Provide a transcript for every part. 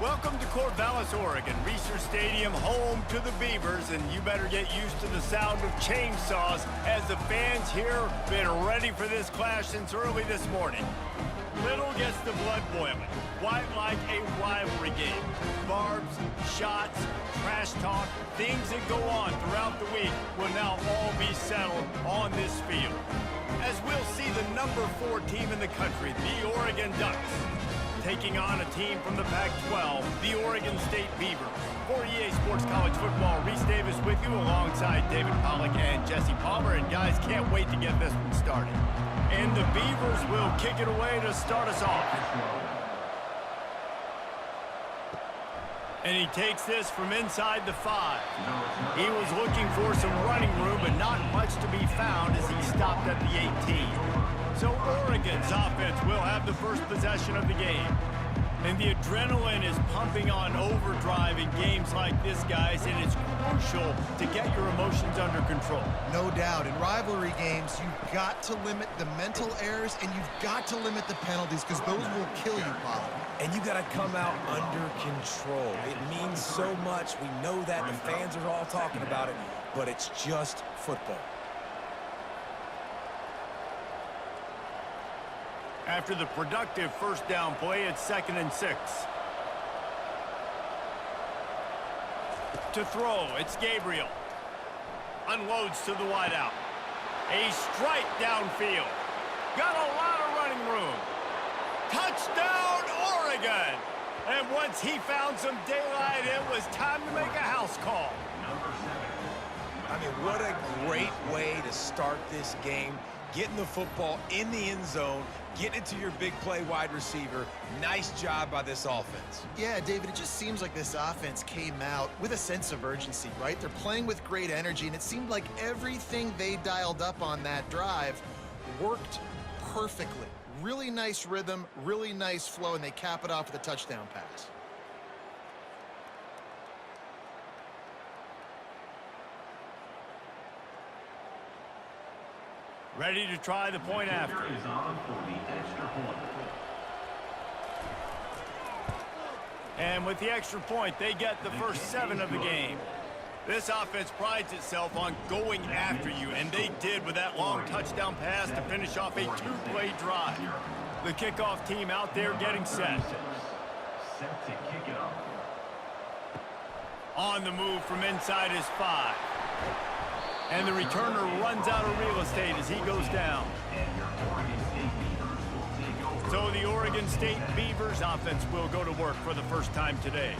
Welcome to Corvallis, Oregon, Reser Stadium, home to the Beavers, and you better get used to the sound of chainsaws as the fans here have been ready for this clash since early this morning. Little gets the blood boiling, quite like a rivalry game. Barbs, shots, trash talk, things that go on throughout the week will now all be settled on this field. As we'll see the number 4 team in the country, the Oregon Ducks, taking on a team from the Pac-12, the Oregon State Beavers. For EA Sports College Football, Reese Davis with you alongside David Pollack and Jesse Palmer. And guys, can't wait to get this one started. And the Beavers will kick it away to start us off. And he takes this from inside the 5. He was looking for some running room, but not much to be found as he stopped at the 18. So Oregon's offense will have the first possession of the game. And the adrenaline is pumping on overdrive in games like this, guys, and it's crucial to get your emotions under control. No doubt. In rivalry games, you've got to limit the mental errors, and you've got to limit the penalties, because those will kill you, Pollard. And you got to come out under control. It means so much. We know that. The fans are all talking about it, but it's just football. After the productive first down play, it's 2nd and 6. To throw, it's Gabriel. Unloads to the wideout. A strike downfield. Got a lot of running room. Touchdown, Oregon! And once he found some daylight, it was time to make a house call. I mean, what a great way to start this game. Getting the football in the end zone, getting it to your big play wide receiver. Nice job by this offense. Yeah, David, it just seems like this offense came out with a sense of urgency, right? They're playing with great energy, and it seemed like everything they dialed up on that drive worked perfectly. Really nice rhythm, really nice flow, and they cap it off with a touchdown pass. Ready to try the point after. And with the extra point, they get the first 7 of the game. This offense prides itself on going after you, and they did with that long touchdown pass to finish off a 2-play drive. The kickoff team out there getting set. On the move from inside his 5. And the returner runs out of real estate as he goes down. So the Oregon State Beavers offense will go to work for the first time today.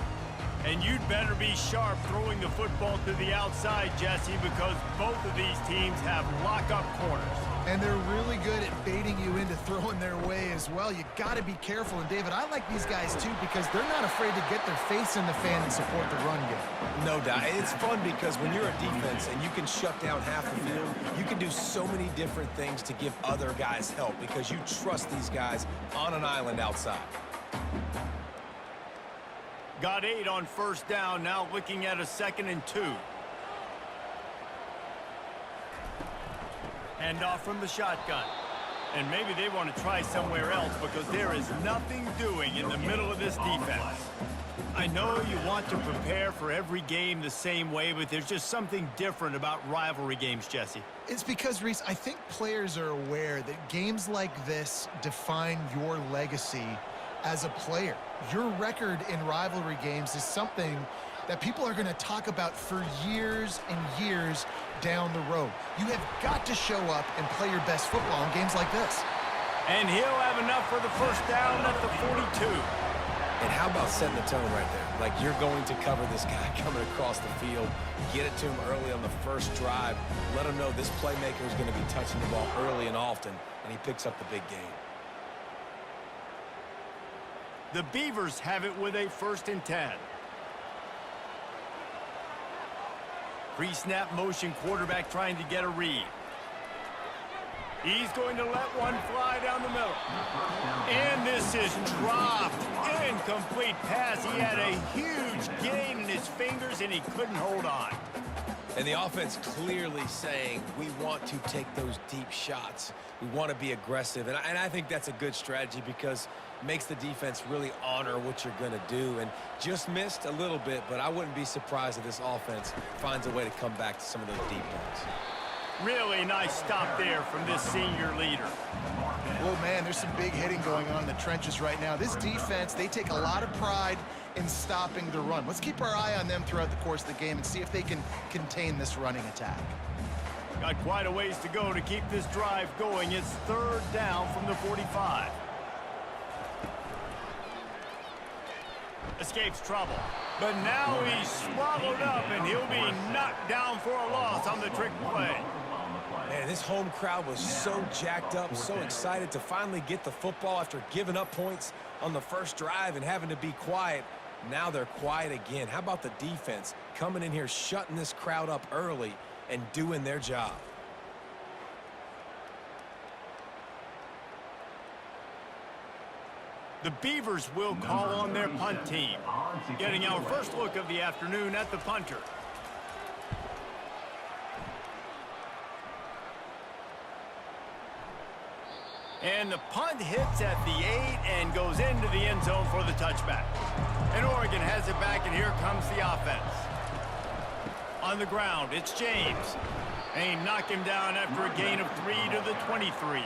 And you'd better be sharp throwing the football to the outside, Jesse, because both of these teams have lock-up corners. And they're really good at baiting you into throwing their way as well. You got to be careful. And, David, I like these guys, too, because they're not afraid to get their face in the fan and support the run game. No doubt. It's fun because when you're a defense and you can shut down half the field, you can do so many different things to give other guys help because you trust these guys on an island outside. Got 8 on first down, now looking at a 2nd and 2. Hand off from the shotgun. And maybe they want to try somewhere else because there is nothing doing in the middle of this defense. I know you want to prepare for every game the same way, but there's just something different about rivalry games, Jesse. It's because, Reese, I think players are aware that games like this define your legacy as a player. Your record in rivalry games is something that people are going to talk about for years and years down the road. You have got to show up and play your best football in games like this. And he'll have enough for the first down at the 42. And how about setting the tone right there? Like you're going to cover this guy coming across the field, get it to him early on the first drive, let him know this playmaker is going to be touching the ball early and often, and he picks up the big game. The Beavers have it with a 1st and 10. Pre-snap motion quarterback trying to get a read. He's going to let one fly down the middle. And this is dropped. Incomplete pass. He had a huge gain in his fingers, and he couldn't hold on. And the offense clearly saying, we want to take those deep shots. We want to be aggressive. And I think that's a good strategy because it makes the defense really honor what you're going to do. And just missed a little bit, but I wouldn't be surprised if this offense finds a way to come back to some of those deep ones. Really nice stop there from this senior leader. Oh, man, there's some big hitting going on in the trenches right now. This defense, they take a lot of pride in stopping the run. Let's keep our eye on them throughout the course of the game and see if they can contain this running attack. Got quite a ways to go to keep this drive going. It's third down from the 45. Escapes trouble. But now he's swallowed up, and he'll be knocked down for a loss on the trick play. Man, this home crowd was so jacked up, so excited to finally get the football after giving up points on the first drive and having to be quiet. Now they're quiet again. How about the defense coming in here, shutting this crowd up early and doing their job? The Beavers will call on their punt team. Getting our first look of the afternoon at the punter. And the punt hits at the 8 and goes into the end zone for the touchback. And Oregon has it back, and here comes the offense. On the ground, it's James. And he knocked him down after a gain of 3 to the 23.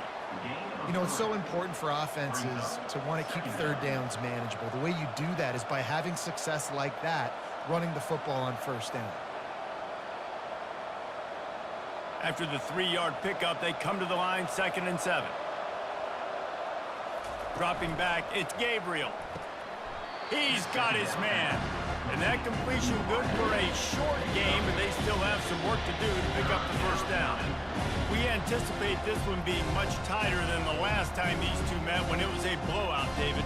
You know, it's so important for offenses to want to keep third downs manageable. The way you do that is by having success like that, running the football on first down. After the 3-yard pickup, they come to the line, 2nd and 7. Dropping back, it's Gabriel. He's got his man. And that completion good for a short game, but they still have some work to do to pick up the first down. We anticipate this one being much tighter than the last time these two met when it was a blowout, David.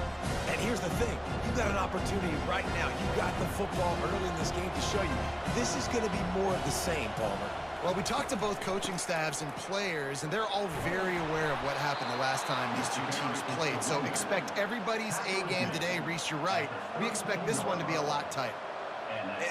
And here's the thing. You've got an opportunity right now. You got the football early in this game to show you. This is going to be more of the same, Palmer. Well, we talked to both coaching staffs and players, and they're all very aware of what happened the last time these two teams played. So expect everybody's A game today. Reese, you're right. We expect this one to be a lot tighter.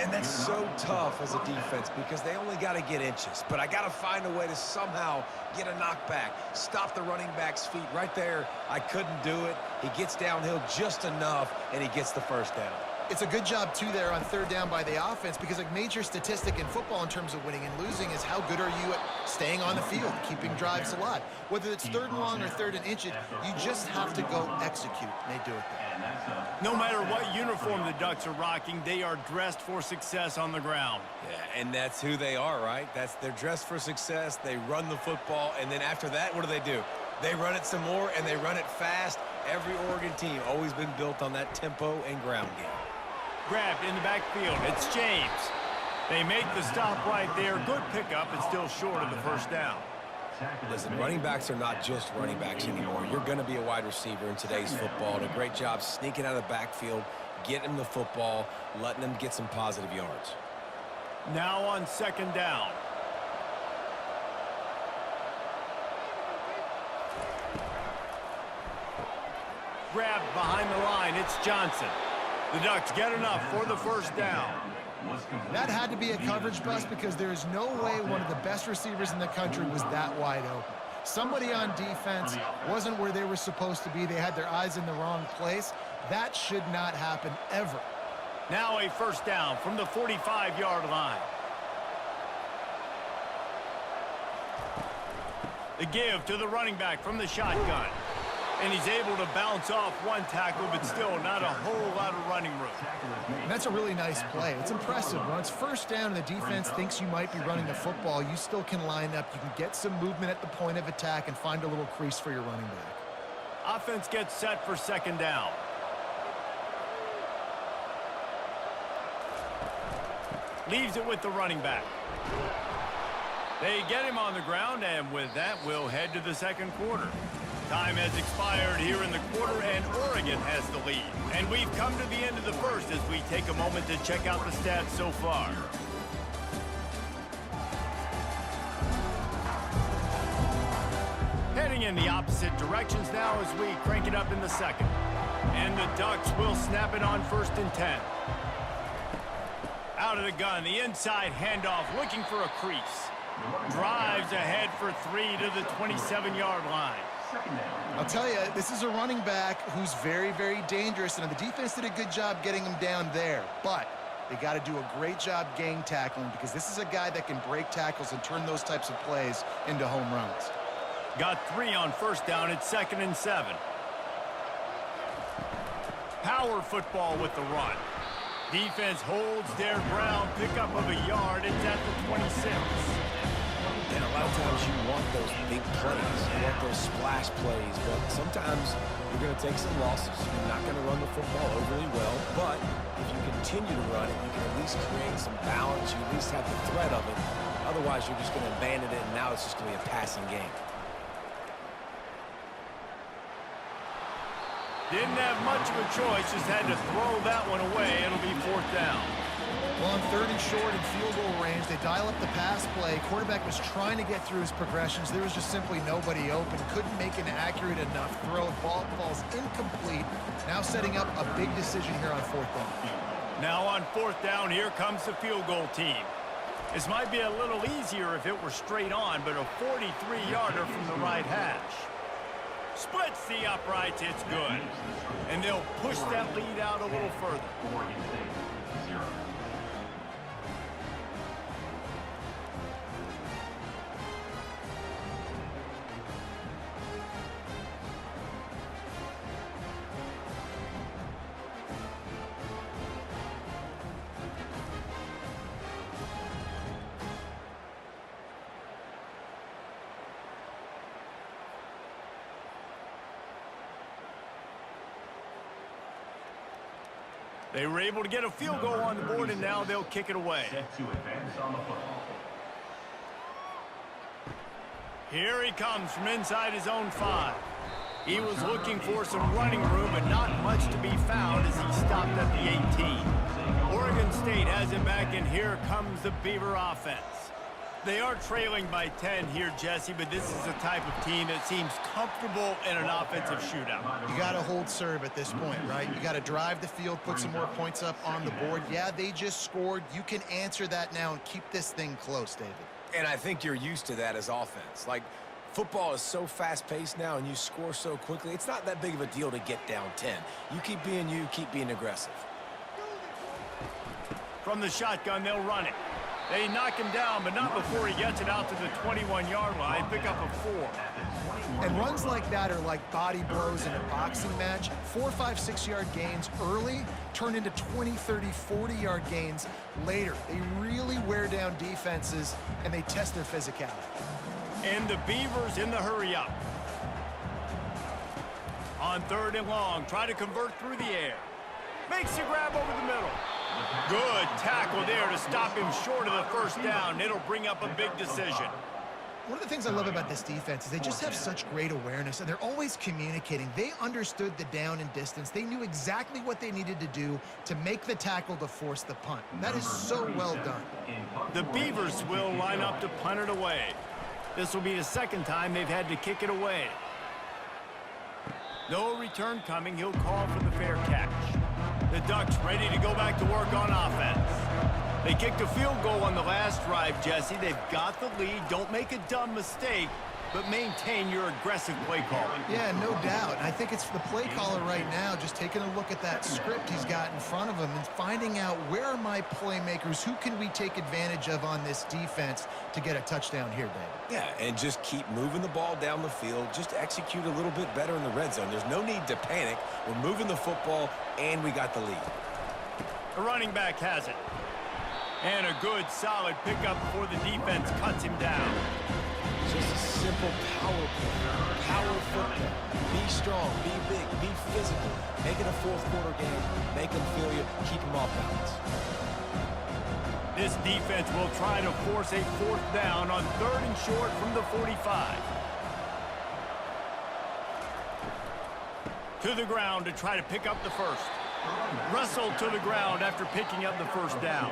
And that's so tough as a defense because they only got to get inches. But I got to find a way to somehow get a knockback, stop the running back's feet right there. I couldn't do it. He gets downhill just enough, and he gets the first down. It's a good job, too, there on third down by the offense because a major statistic in football in terms of winning and losing is how good are you at staying on the field, keeping drives alive. Whether it's third and long or third and inches, you just have to go execute, and they do it there. No matter what uniform the Ducks are rocking, they are dressed for success on the ground. Yeah, and that's who they are, right? They're dressed for success. They run the football, and then after that, what do? They run it some more, and they run it fast. Every Oregon team always been built on that tempo and ground game. Grabbed in the backfield. It's James. They make the stop right there. Good pickup, but still short of the first down. Listen, running backs are not just running backs anymore. You're going to be a wide receiver in today's football. And a great job sneaking out of the backfield, getting them the football, letting them get some positive yards. Now on 2nd down. Grabbed behind the line. It's Johnson. The Ducks get enough for the first down. That had to be a coverage bust because there is no way one of the best receivers in the country was that wide open. Somebody on defense wasn't where they were supposed to be. They had their eyes in the wrong place. That should not happen ever. Now a first down from the 45-yard line. The give to the running back from the shotgun. And he's able to bounce off one tackle, but still not a whole lot of running room. And that's a really nice play. It's impressive. When it's first down and the defense thinks you might be running the football, you still can line up. You can get some movement at the point of attack and find a little crease for your running back. Offense gets set for 2nd down. Leaves it with the running back. They get him on the ground, and with that, we'll head to the 2nd quarter. Time has expired here in the quarter, and Oregon has the lead. And we've come to the end of the first as we take a moment to check out the stats so far. Heading in the opposite directions now as we crank it up in the 2nd. And the Ducks will snap it on 1st and 10. Out of the gun, the inside handoff, looking for a crease. Drives ahead for 3 to the 27-yard line. I'll tell you, this is a running back who's very, very dangerous, and the defense did a good job getting him down there. But they got to do a great job gang tackling because this is a guy that can break tackles and turn those types of plays into home runs. Got 3 on first down. It's 2nd and 7. Power football with the run. Defense holds their ground. Pickup of a yard. It's at the 26. And a lot of times you want those big plays. You want those splash plays. But sometimes you're going to take some losses. You're not going to run the football overly well. But if you continue to run it, you can at least create some balance. You at least have the threat of it. Otherwise, you're just going to abandon it, and now it's just going to be a passing game. Didn't have much of a choice. Just had to throw that one away. It'll be 4th down. Well, on 3rd and short and field goal range, they dial up the pass play. Quarterback was trying to get through his progressions. There was just simply nobody open. Couldn't make an accurate enough throw. Ball falls incomplete. Now setting up a big decision here on 4th down. Now on 4th down, here comes the field goal team. This might be a little easier if it were straight on, but a 43-yarder from the right hash. Splits the uprights, it's good. And they'll push that lead out a little further. They were able to get a field goal on the board, and now they'll kick it away. Here he comes from inside his own 5. He was looking for some running room, but not much to be found as he stopped at the 18. Oregon State has it back, and here comes the Beaver offense. They are trailing by 10 here, Jesse, but this is the type of team that seems comfortable in an offensive shootout. You got to hold serve at this point, right? You got to drive the field, put some more points up on the board. Yeah, they just scored. You can answer that now and keep this thing close, David. And I think you're used to that as offense. Like, football is so fast-paced now and you score so quickly, it's not that big of a deal to get down 10. You keep being aggressive. From the shotgun, they'll run it. They knock him down, but not before he gets it out to the 21-yard line. Pick up a 4. And runs like that are like body blows in a boxing match. 4, 5, 6-yard gains early turn into 20, 30, 40-yard gains later. They really wear down defenses, and they test their physicality. And the Beavers in the hurry-up. On 3rd and long, try to convert through the air. Makes the grab over the middle. Good tackle there to stop him short of the first down. It'll bring up a big decision. One of the things I love about this defense is they just have such great awareness, and they're always communicating. They understood the down and distance. They knew exactly what they needed to do to make the tackle to force the punt. That is so well done. The Beavers will line up to punt it away. This will be the 2nd time they've had to kick it away. No return coming. He'll call for the fair catch. The Ducks ready to go back to work on offense. They kicked a field goal on the last drive, Jesse. They've got the lead. Don't make a dumb mistake, but maintain your aggressive play calling. Yeah, no doubt. I think it's the play caller right now just taking a look at that script he's got in front of him and finding out where are my playmakers, who can we take advantage of on this defense to get a touchdown here, David. Yeah, and just keep moving the ball down the field. Just execute a little bit better in the red zone. There's no need to panic. We're moving the football, and we got the lead. The running back has it. And a good, solid pickup before the defense cuts him down. Just a simple power play. Power football. Be strong, be big, be physical. Make it a 4th quarter game. Make them feel you. Keep them off balance. This defense will try to force a 4th down on 3rd and short from the 45. To the ground to try to pick up the first. Russell to the ground after picking up the first down.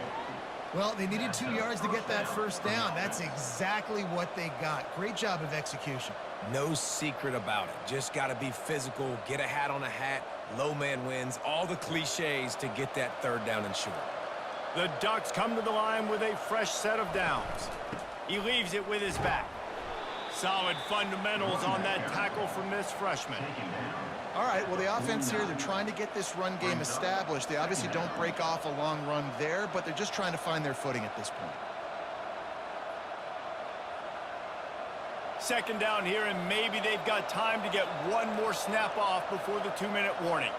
Well, they needed 2 yards to get that first down. That's exactly what they got. Great job of execution. No secret about it. Just got to be physical, get a hat on a hat, low man wins, all the cliches to get that 3rd down and short. The Ducks come to the line with a fresh set of downs. He leaves it with his back. Solid fundamentals on that tackle from this freshman. All right, well, the offense here, they're trying to get this run game established. They obviously don't break off a long run there, but they're just trying to find their footing at this point. Second down here, and maybe they've got time to get one more snap off before the 2-minute warning.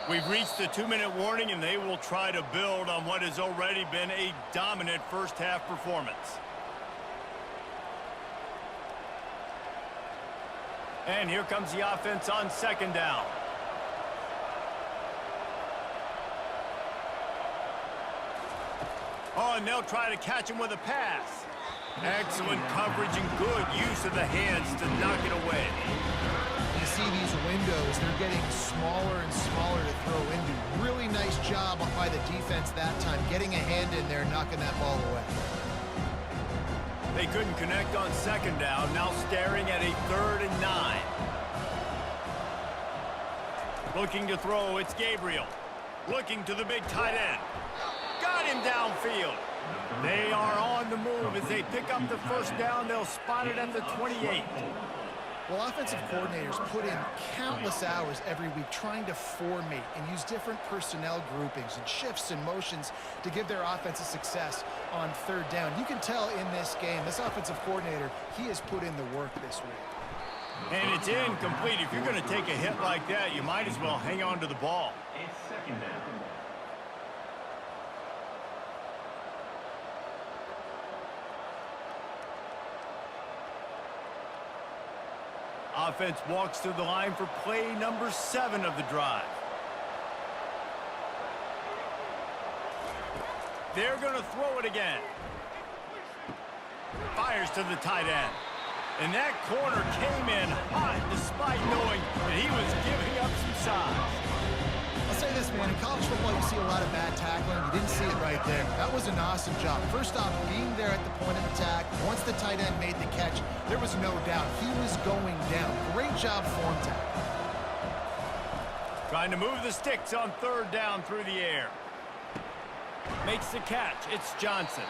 We've reached the 2-minute warning, and they will try to build on what has already been a dominant first-half performance. And here comes the offense on second down. Oh, and they'll try to catch him with a pass. Excellent coverage and good use of the hands to knock it away. You see these windows, they're getting smaller and smaller to throw into. Really nice job by the defense that time, getting a hand in there, knocking that ball away. They couldn't connect on second down, now staring at a 3rd and 9. Looking to throw, it's Gabriel. Looking to the big tight end. Got him downfield. They are on the move as they pick up the first down. They'll spot it at the 28. Well, offensive coordinators put in countless hours every week trying to formate and use different personnel groupings and shifts and motions to give their offense a success on third down. You can tell in this game, this offensive coordinator, he has put in the work this week. And it's incomplete. If you're going to take a hit like that, you might as well hang on to the ball. It's second down. Offense walks to the line for play number 7 of the drive. They're going to throw it again. Fires to the tight end. And that corner came in hot despite knowing that he was giving up some size. I'll say this, man, in college football you see a lot of bad tackling. You didn't see it right there. That was an awesome job. First off, being there at the point of attack. Once the tight end made the catch, there was no doubt he was going down. Great job form tackle. Trying to move the sticks on third down through the air. Makes the catch. It's Johnson.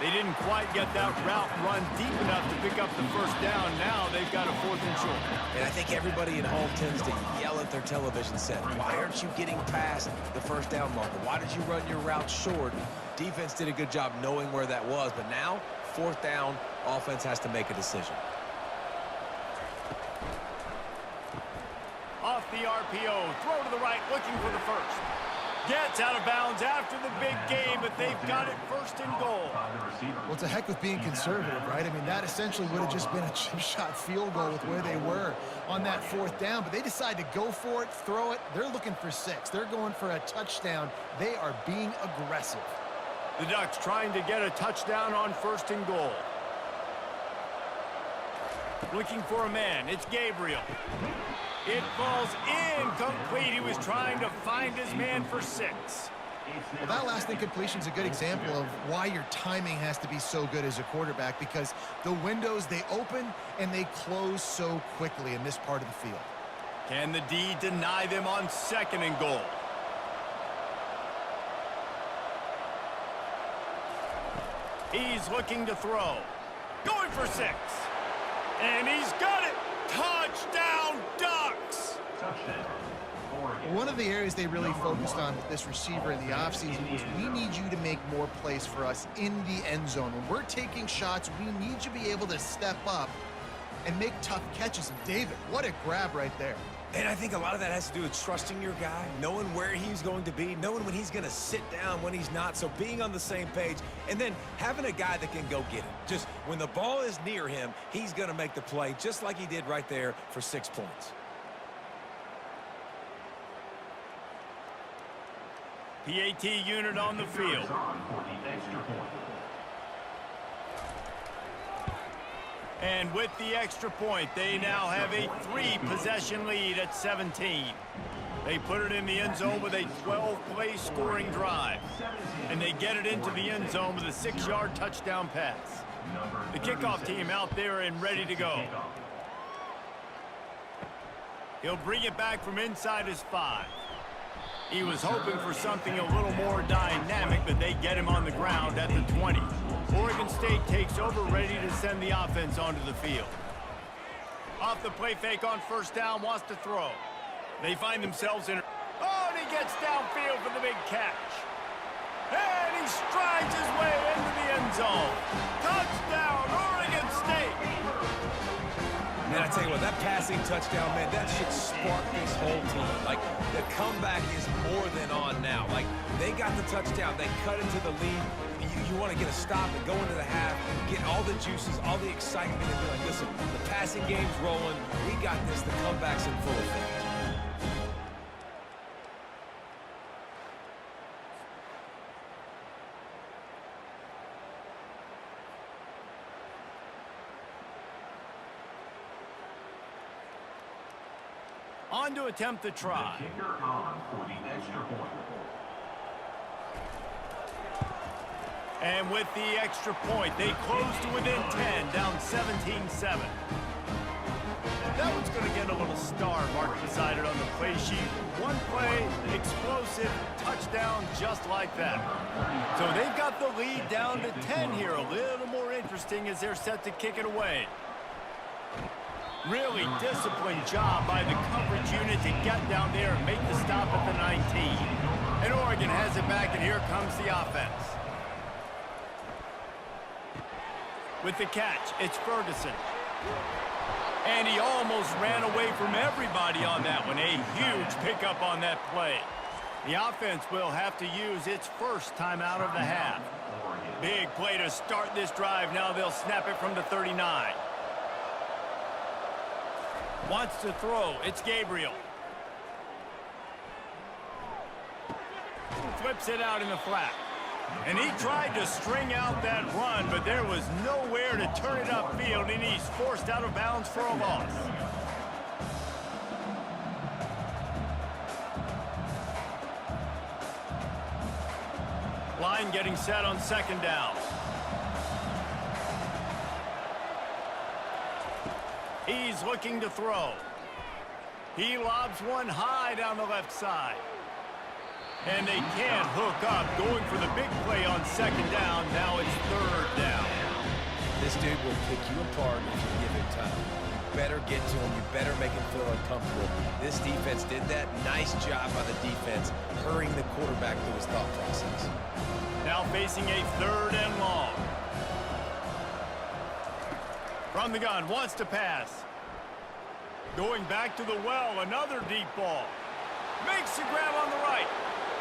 They didn't quite get that route run deep enough to pick up the first down. Now they've got a 4th and short. And I think everybody at home tends to yell at their television set. Why aren't you getting past the first down marker? Why did you run your route short? Defense did a good job knowing where that was. But now, 4th down, offense has to make a decision. Off the RPO. Throw to the right, looking for the first. Gets out of bounds after the big game, but they've got it 1st and goal. Well, it's a heck with being conservative, right? I mean, that essentially would have just been a chip shot field goal with where they were on that 4th down, but they decide to go for it, throw it. They're looking for 6. They're going for a touchdown. They are being aggressive. The Ducks trying to get a touchdown on 1st and goal. Looking for a man. It's Gabriel. It falls incomplete. He was trying to find his man for 6. Well, that last incompletion is a good example of why your timing has to be so good as a quarterback, because the windows, they open and they close so quickly in this part of the field. Can the D deny them on 2nd and goal? He's looking to throw. Going for 6. And he's got it. Touchdown, Ducks! Touchdown. One of the areas they really focused on with this receiver in the offseason was, we need you to make more plays for us in the end zone. When we're taking shots, we need you to be able to step up and make tough catches. And David, what a grab right there. And I think a lot of that has to do with trusting your guy, knowing where he's going to be, knowing when he's going to sit down, when he's not. So being on the same page, and then having a guy that can go get it. Just when the ball is near him, he's going to make the play, just like he did right there for 6 points. PAT unit on the field. And with the extra point, they now have a 3-possession lead at 17. They put it in the end zone with a 12-play scoring drive. And they get it into the end zone with a 6-yard touchdown pass. The kickoff team out there and ready to go. He'll bring it back from inside his 5. He was hoping for something a little more dynamic, but they get him on the ground at the 20. Oregon State takes over, ready to send the offense onto the field. Off the play fake on first down, wants to throw. They find themselves in... Oh, and he gets downfield for the big catch. And he strides his way into the end zone. Touchdown, Oregon State. Man, I tell you what, that passing touchdown, man, that should spark this whole team. Like, the comeback is more than on now. Like, they got the touchdown. They cut into the lead. You want to get a stop and go into the half, get all the juices, all the excitement, and be like, listen, the passing game's rolling. We got this. The comeback's in full effect. On to attempt the try. The kicker on for the extra point. And with the extra point, they close to within 10, down 17-7. That one's going to get a little star marked beside it on the play sheet. One play, explosive, touchdown, just like that. So they've got the lead down to 10 here. A little more interesting as they're set to kick it away. Really disciplined job by the coverage unit to get down there and make the stop at the 19. And Oregon has it back, and here comes the offense. With the catch, it's Ferguson. And he almost ran away from everybody on that one. A huge pickup on that play. The offense will have to use its first timeout of the half. Big play to start this drive. Now they'll snap it from the 39. Wants to throw. It's Gabriel. Flips it out in the flat. And he tried to string out that run, but there was nowhere to turn it upfield, and he's forced out of bounds for a loss. Line getting set on second down. He's looking to throw. He lobs one high down the left side. And they can't hook up, going for the big play on second down. Now it's third down. This dude will pick you apart if you give him time. You better get to him. You better make him feel uncomfortable. This defense did that. Nice job by the defense, hurrying the quarterback through his thought process. Now facing a third and long. From the gun, wants to pass. Going back to the well, another deep ball. Makes the grab on the right.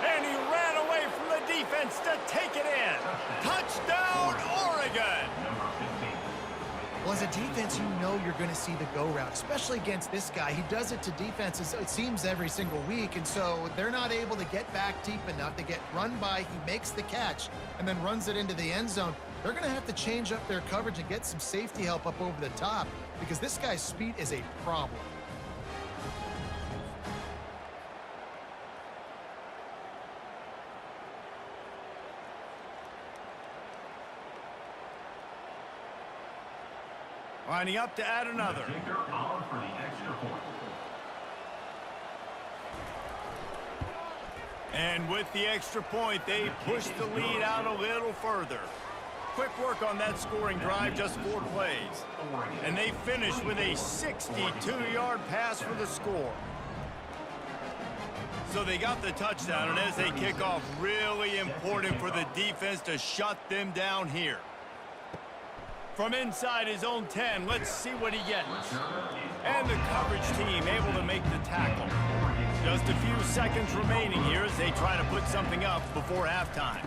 And he ran away from the defense to take it in. Touchdown, Oregon! Well, as a defense, you know you're going to see the go route, especially against this guy. He does it to defenses, it seems, every single week, and so they're not able to get back deep enough. They get run by, he makes the catch, and then runs it into the end zone. They're going to have to change up their coverage and get some safety help up over the top because this guy's speed is a problem. Lining up to add another. The kicker on for the extra point. And with the extra point, they push the lead out a little further. Quick work on that scoring drive, just 4 plays. And they finish with a 62-yard pass for the score. So they got the touchdown, and as they kick off, really important for the defense to shut them down here. From inside his own 10, let's see what he gets. And the coverage team able to make the tackle. Just a few seconds remaining here as they try to put something up before halftime.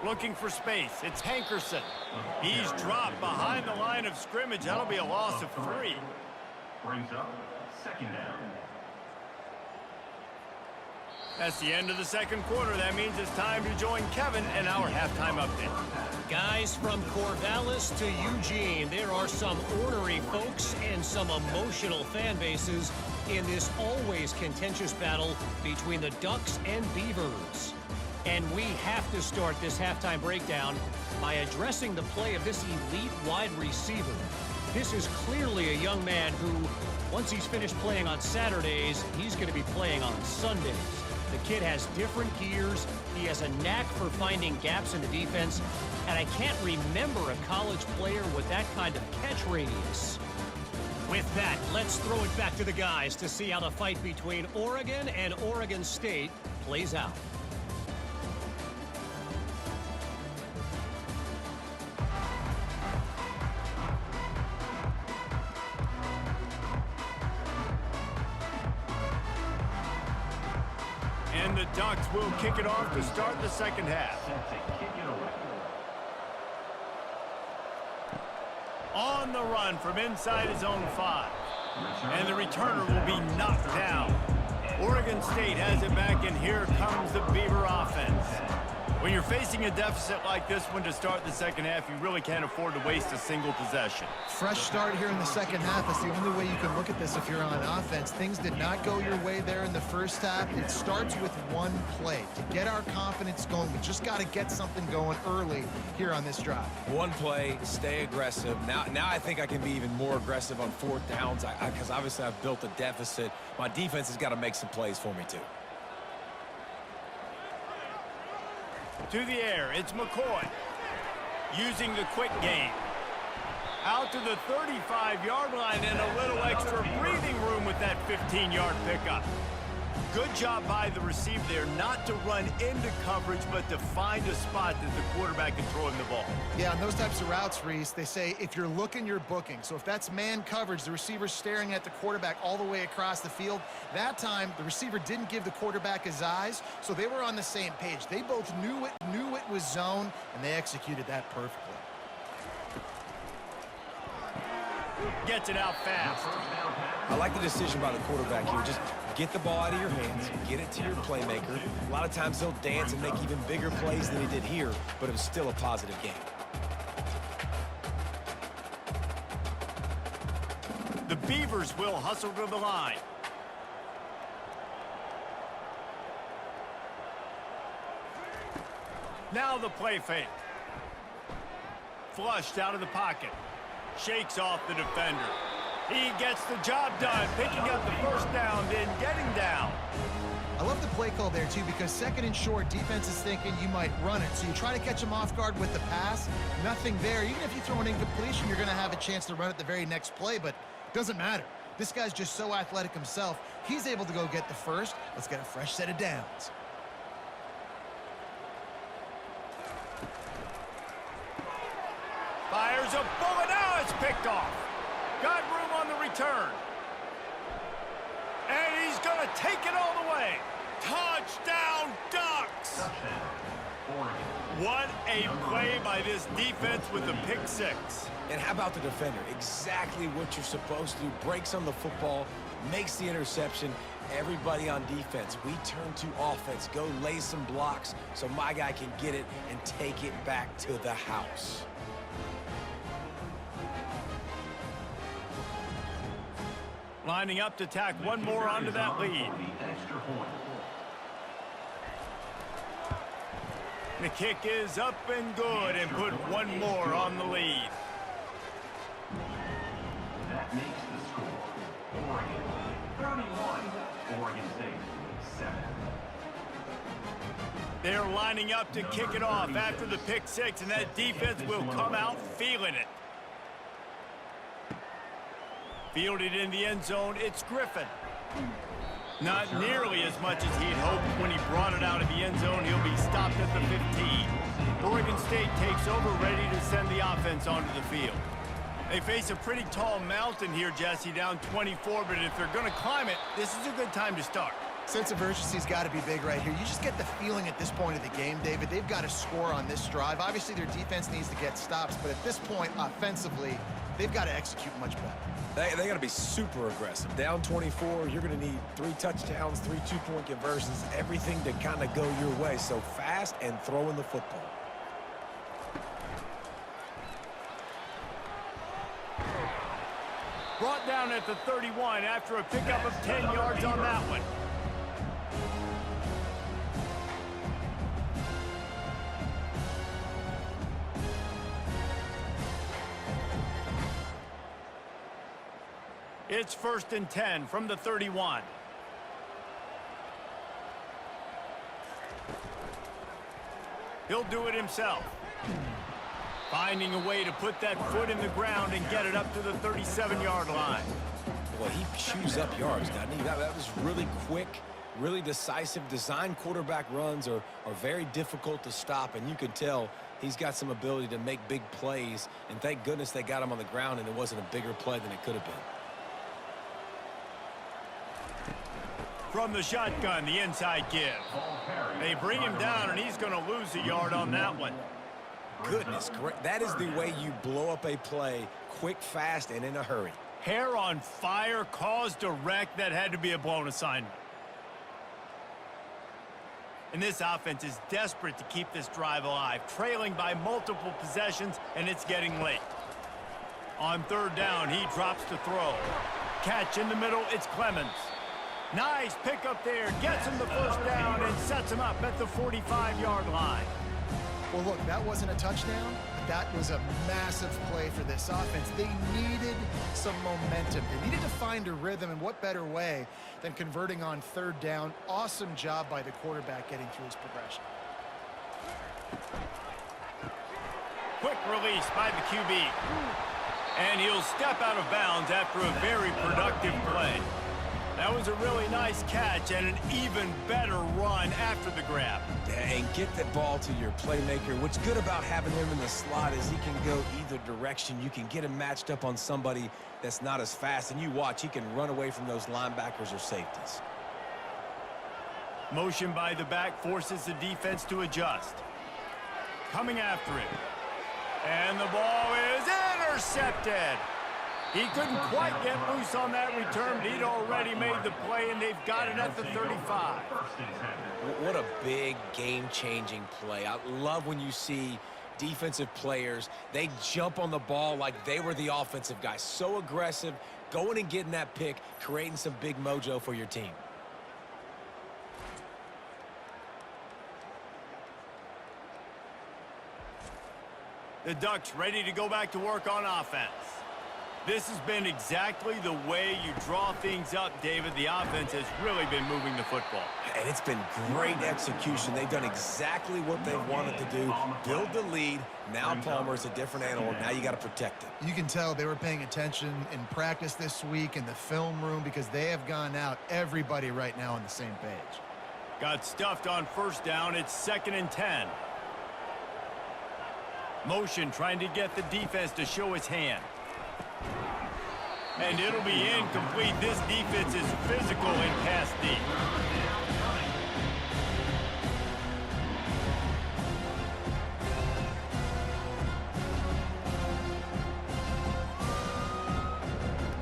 Looking for space, it's Hankerson. He's dropped behind the line of scrimmage. That'll be a loss of 3. Brings up second down. That's the end of the second quarter. That means it's time to join Kevin in our halftime update. Guys, from Corvallis to Eugene, there are some ornery folks and some emotional fan bases in this always contentious battle between the Ducks and Beavers. And we have to start this halftime breakdown by addressing the play of this elite wide receiver. This is clearly a young man who, once he's finished playing on Saturdays, he's going to be playing on Sundays. The kid has different gears. He has a knack for finding gaps in the defense. And I can't remember a college player with that kind of catch radius. With that, let's throw it back to the guys to see how the fight between Oregon and Oregon State plays out. And the Ducks will kick it off to start the second half. Set to kick it away. On the run from inside his own 5. And the returner will be knocked down. Oregon State has it back, and here comes the Beaver offense. When you're facing a deficit like this one to start the second half, you really can't afford to waste a single possession. Fresh start here in the second half. That's the only way you can look at this if you're on offense. Things did not go your way there in the first half. It starts with one play. To get our confidence going, we just got to get something going early here on this drive. One play, stay aggressive. Now I think I can be even more aggressive on fourth downs because obviously I've built a deficit. My defense has got to make some plays for me too. To the air, it's McCoy. Using the quick game. Out to the 35-yard line and a little extra breathing room with that 15-yard pickup. Good job by the receiver there not to run into coverage, but to find a spot that the quarterback can throw him the ball. Yeah, on those types of routes, Reese, they say if you're looking, you're booking. So if that's man coverage, the receiver's staring at the quarterback all the way across the field. That time, the receiver didn't give the quarterback his eyes, so they were on the same page. They both knew it was zone, and they executed that perfectly. Gets it out fast. I like the decision by the quarterback here. Just get the ball out of your hands, get it to your playmaker. A lot of times he'll dance and make even bigger plays than he did here, but it was still a positive game. The Beavers will hustle to the line. Now the play fake. Flushed out of the pocket. Shakes off the defender. He gets the job done, picking up the first down, then getting down. I love the play call there, too, because second and short, defense is thinking you might run it. So you try to catch him off guard with the pass. Nothing there. Even if you throw an incompletion, you're going to have a chance to run it the very next play, but it doesn't matter. This guy's just so athletic himself. He's able to go get the first. Let's get a fresh set of downs. Fires a bullet. Now it's picked off. Got room on the return. And he's going to take it all the way. Touchdown, Ducks! Touchdown, Oregon. What a play by this defense with the pick six. And how about the defender? Exactly what you're supposed to do. Breaks on the football, makes the interception. Everybody on defense, we turn to offense. Go lay some blocks so my guy can get it and take it back to the house. Lining up to tack one more onto that lead. The extra point. The kick is up and good and put one more on the lead. That makes the score. Oregon 31. Oregon State 7. They're lining up to kick it off after the pick six, and that defense will come out feeling it. Fielded in the end zone, it's Griffin. Not nearly as much as he'd hoped when he brought it out of the end zone. He'll be stopped at the 15. Oregon State takes over, ready to send the offense onto the field. They face a pretty tall mountain here, Jesse, down 24, but if they're going to climb it, this is a good time to start. Sense of urgency's got to be big right here. You just get the feeling at this point of the game, David, they've got to score on this drive. Obviously, their defense needs to get stops, but at this point, offensively, they've got to execute much better. They got to be super aggressive. Down 24, you're going to need 3 touchdowns, 3 two-point conversions, everything to kind of go your way. So fast and throwing the football. Brought down at the 31 after a pickup of 10 yards on that one. It's 1st and 10 from the 31. He'll do it himself. Finding a way to put that foot in the ground and get it up to the 37-yard line. Well, he chews up yards, doesn't he? That was really quick, really decisive. Design quarterback runs are very difficult to stop, and you can tell he's got some ability to make big plays, and thank goodness they got him on the ground and it wasn't a bigger play than it could have been. From the shotgun, the inside give. They bring him down, and he's going to lose a yard on that one. Goodness, that is the way you blow up a play, quick, fast, and in a hurry. Hair on fire, caused a wreck that had to be a blown assignment. And this offense is desperate to keep this drive alive, trailing by multiple possessions, and it's getting late. On third down, he drops to throw. Catch in the middle, it's Clemens. Nice pickup there, gets him the first down and sets him up at the 45-yard line. Well, look, that wasn't a touchdown, but that was a massive play for this offense. They needed some momentum. They needed to find a rhythm, and what better way than converting on third down. Awesome job by the quarterback getting through his progression. Quick release by the QB. And he'll step out of bounds after a very productive play. That was a really nice catch and an even better run after the grab. And get that ball to your playmaker. What's good about having him in the slot is he can go either direction. You can get him matched up on somebody that's not as fast, and you watch, he can run away from those linebackers or safeties. Motion by the back forces the defense to adjust. Coming after it. And the ball is intercepted. He couldn't quite get loose on that return, but he'd already made the play, and they've got it at the 35. What a big game-changing play. I love when you see defensive players, they jump on the ball like they were the offensive guy. So aggressive, going and getting that pick, creating some big mojo for your team. The Ducks ready to go back to work on offense. This has been exactly the way you draw things up, David. The offense has really been moving the football. And it's been great execution. They've done exactly what they wanted to do. Build the lead. Now Palmer's a different animal. Now you got to protect it. You can tell they were paying attention in practice this week in the film room because they have gone out, everybody right now on the same page. Got stuffed on first down. It's 2nd and 10. Motion trying to get the defense to show its hand. And it'll be incomplete. This defense is physical and pass deep.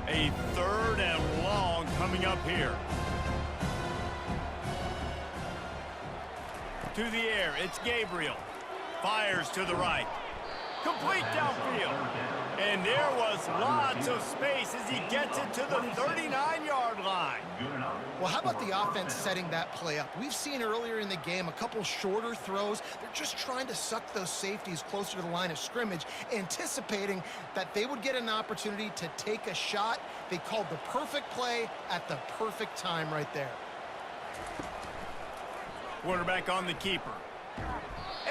A 3rd and long coming up here. To the air, it's Gabriel. Fires to the right. Complete downfield. And there was lots of space as he gets it to the 39-yard line. Well, how about the offense setting that play up? We've seen earlier in the game a couple shorter throws. They're just trying to suck those safeties closer to the line of scrimmage, anticipating that they would get an opportunity to take a shot. They called the perfect play at the perfect time right there. Quarterback on the keeper.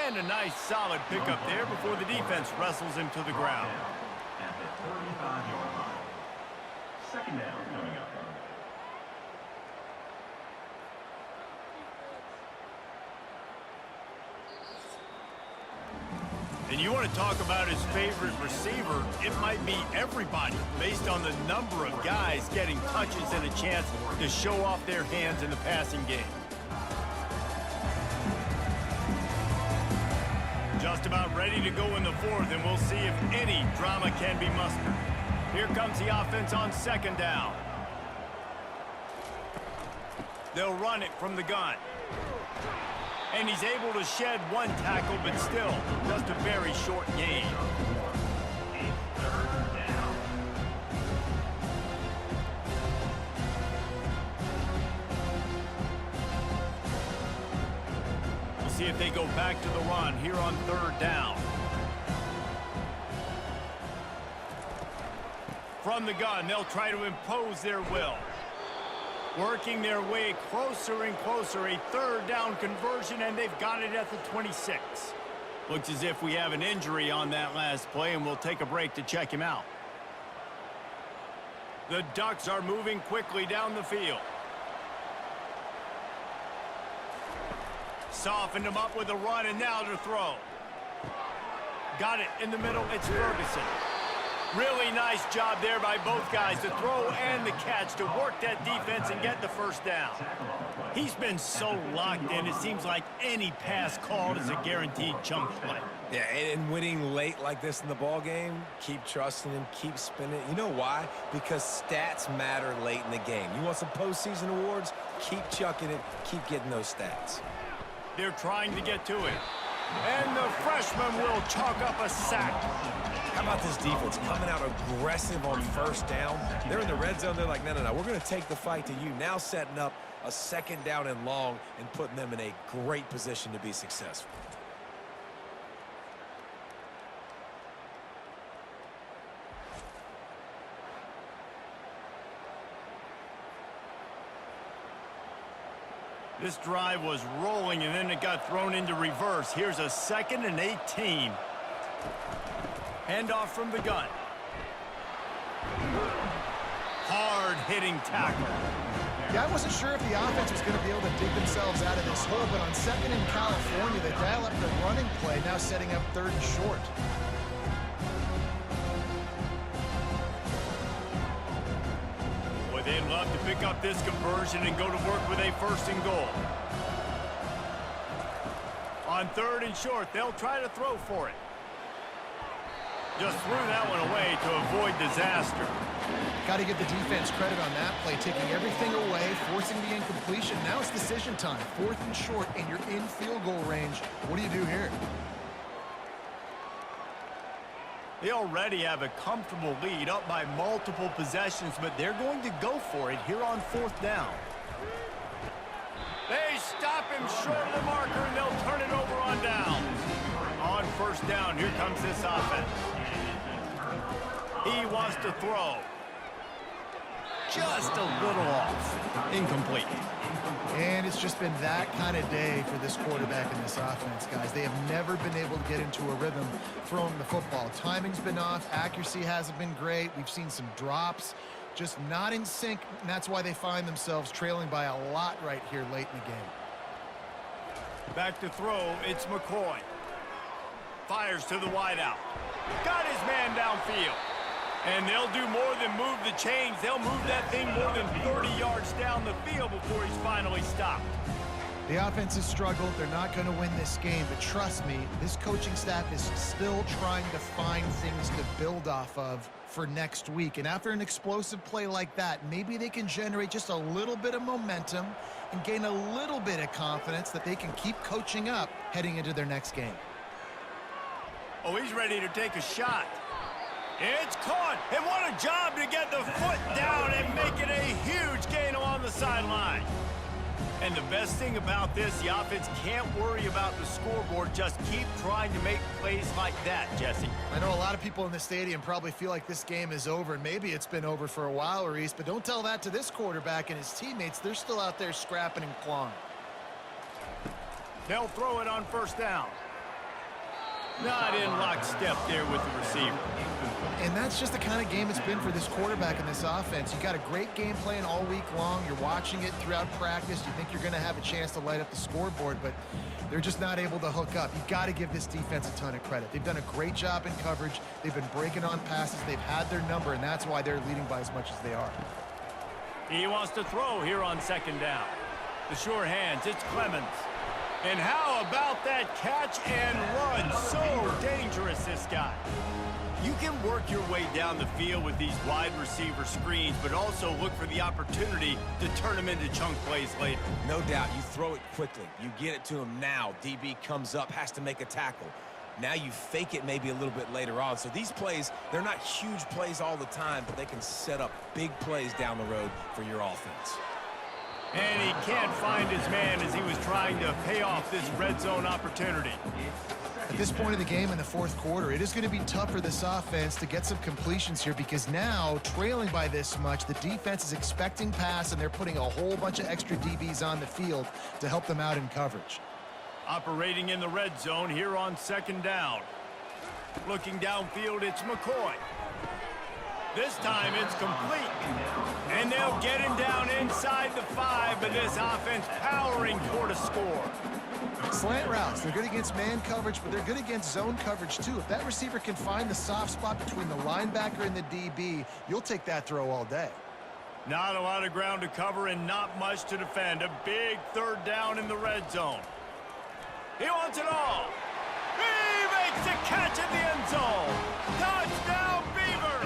And a nice solid pickup there before the defense wrestles him to the ground. At the 35-yard line. 2nd down coming up. And you want to talk about his favorite receiver, it might be everybody based on the number of guys getting touches and a chance to show off their hands in the passing game. Just about ready to go in the 4th, and we'll see if any drama can be mustered. Here comes the offense on 2nd down. They'll run it from the gun. And he's able to shed one tackle, but still just a very short gain. It's 3rd down. We'll see if they go back to the run here on 3rd down. From the gun, they'll try to impose their will. Working their way closer and closer, a third down conversion, and they've got it at the 26. Looks as if we have an injury on that last play, and we'll take a break to check him out. The Ducks are moving quickly down the field. Softened him up with a run, and now to throw. Got it in the middle. It's Ferguson. Really nice job there by both guys, the throw and the catch, to work that defense and get the first down. He's been so locked in, it seems like any pass called is a guaranteed chunk play. Yeah, and winning late like this in the ball game, keep trusting him, keep spinning. You know why? Because stats matter late in the game. You want some postseason awards? Keep chucking it, keep getting those stats. They're trying to get to it. And the freshman will chalk up a sack. How about this defense coming out aggressive on first down? They're in the red zone. They're like, no, we're going to take the fight to you. Now setting up a second down and long and putting them in a great position to be successful. This drive was rolling, and then it got thrown into reverse. Here's a 2nd and 18. Handoff from the gun. Hard-hitting tackle. Yeah, I wasn't sure if the offense was going to be able to dig themselves out of this hole, but on 2nd in California, they dial up the running play, now setting up 3rd and short. Boy, they'd love to pick up this conversion and go to work with a 1st and goal. On 3rd and short, they'll try to throw for it. Just threw that one away to avoid disaster. Got to give the defense credit on that play, taking everything away, forcing the incompletion. Now it's decision time. 4th and short, and you're in field goal range. What do you do here? They already have a comfortable lead, up by multiple possessions, but they're going to go for it here on 4th down. They stop him short of the marker, and they'll turn it over on downs. On 1st down, here comes this offense. He wants to throw. Just a little off. Incomplete. And it's just been that kind of day for this quarterback and this offense, guys. They have never been able to get into a rhythm throwing the football. Timing's been off. Accuracy hasn't been great. We've seen some drops. Just not in sync, and that's why they find themselves trailing by a lot right here late in the game. Back to throw, it's McCoy. Fires to the wideout. Got his man downfield. And they'll do more than move the chains. They'll move that thing more than 30 yards down the field before he's finally stopped. The offense has struggled. They're not going to win this game, but trust me, this coaching staff is still trying to find things to build off of for next week. And after an explosive play like that, maybe they can generate just a little bit of momentum and gain a little bit of confidence that they can keep coaching up heading into their next game. Oh, he's ready to take a shot. It's caught, and what a job to get the foot down and make it a huge gain along the sideline. And the best thing about this, the offense can't worry about the scoreboard. Just keep trying to make plays like that, Jesse. I know a lot of people in the stadium probably feel like this game is over, and maybe it's been over for a while, Reese, but don't tell that to this quarterback and his teammates. They're still out there scrapping and clawing. They'll throw it on 1st down. Not in lockstep there with the receiver. And that's just the kind of game it's been for this quarterback and this offense. You got a great game plan all week long. You're watching it throughout practice. You think you're going to have a chance to light up the scoreboard, but they're just not able to hook up. You got to give this defense a ton of credit. They've done a great job in coverage. They've been breaking on passes. They've had their number, and that's why they're leading by as much as they are. He wants to throw here on 2nd down. The sure hands, it's Clemens. And how about that catch and run? So dangerous, this guy. You can work your way down the field with these wide receiver screens, but also look for the opportunity to turn them into chunk plays later. No doubt, you throw it quickly. You get it to him now. DB comes up, has to make a tackle. Now you fake it maybe a little bit later on. So these plays, they're not huge plays all the time, but they can set up big plays down the road for your offense. And he can't find his man as he was trying to pay off this red zone opportunity. At this point of the game in the fourth quarter, it is going to be tough for this offense to get some completions here because now, trailing by this much, the defense is expecting pass, and they're putting a whole bunch of extra DBs on the field to help them out in coverage. Operating in the red zone here on second down. Looking downfield, it's McCoy. This time it's complete. And they'll get him down inside the 5, but this offense powering toward a score. Slant routes, they're good against man coverage, but they're good against zone coverage too. If that receiver can find the soft spot between the linebacker and the DB, you'll take that throw all day. Not a lot of ground to cover and not much to defend. A big third down in the red zone. He wants it all. He makes the catch in the end zone. Touchdown, Beavers!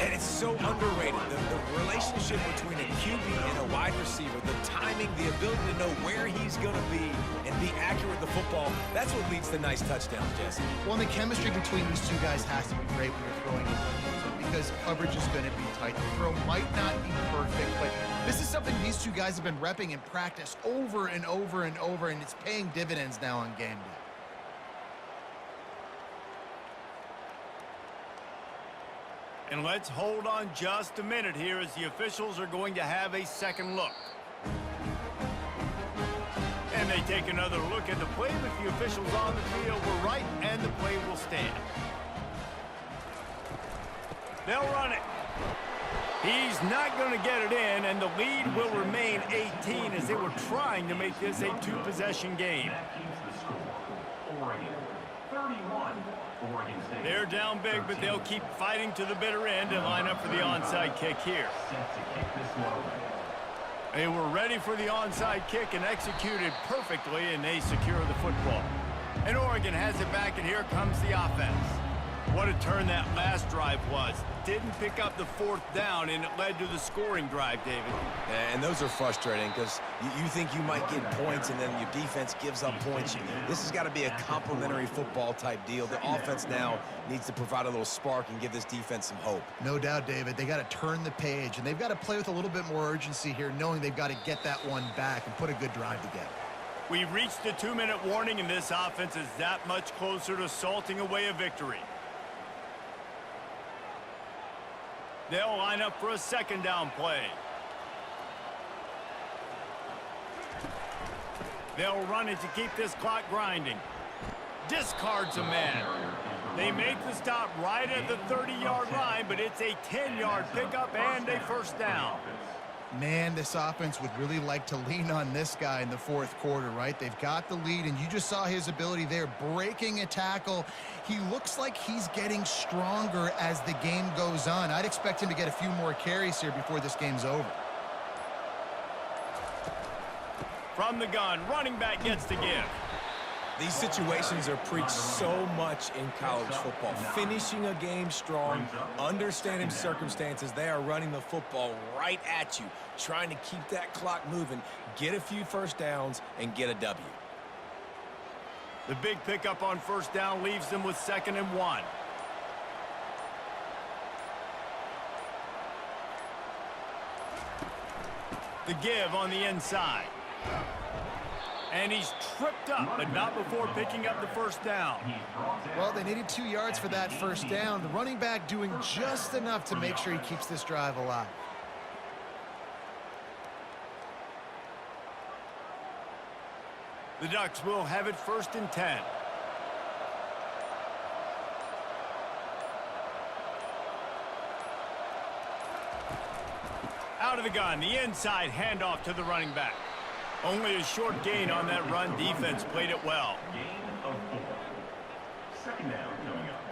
And it's so underrated. The relationship between a QB and a wide receiver, the timing, the ability to know where he's going to be and be accurate with the football, that's what leads to nice touchdowns, Jesse. Well, and the chemistry between these two guys has to be great when you're throwing in because coverage is going to be tight. The throw might not be perfect, but this is something these two guys have been repping in practice over and over and over, and it's paying dividends now on game day. And let's hold on just a minute here as the officials are going to have a second look. And they take another look at the play, but the officials on the field were right, and the play will stand. They'll run it. He's not going to get it in, and the lead will remain 18 as they were trying to make this a two-possession game. That keeps the score. Oregon 31. Oregon State. They're down big, but they'll keep fighting to the bitter end and line up for the onside kick here. Set to kick this one away. They were ready for the onside kick and executed perfectly, and they secure the football. And Oregon has it back, and here comes the offense. What a turn that last drive was. Didn't pick up the fourth down, and it led to the scoring drive, David. And those are frustrating because you think you might get points and then your defense gives up points. This has got to be a complementary football type deal. The offense now needs to provide a little spark and give this defense some hope. No doubt, David. They got to turn the page, and they've got to play with a little bit more urgency here, knowing they've got to get that one back and put a good drive together. We've reached the 2-minute warning, and this offense is that much closer to salting away a victory. They'll line up for a second down play. They'll run it to keep this clock grinding. Discards a man. They make the stop right at the 30-yard line, but it's a 10-yard pickup and a first down. Man, this offense would really like to lean on this guy in the fourth quarter, right? They've got the lead, and you just saw his ability there, breaking a tackle. He looks like he's getting stronger as the game goes on. I'd expect him to get a few more carries here before this game's over. From the gun, running back gets the give. These situations are preached so much in college football. Finishing a game strong, understanding circumstances. They are running the football right at you, trying to keep that clock moving, get a few first downs, and get a W. The big pickup on first down leaves them with 2nd and 1. The give on the inside. And he's tripped up, but not before picking up the first down. Well, they needed 2 yards for that first down. The running back doing just enough to make sure he keeps this drive alive. The Ducks will have it 1st and 10. Out of the gun, the inside handoff to the running back. Only a short gain on that run. Defense played it well. Gain of 4. Second down coming up.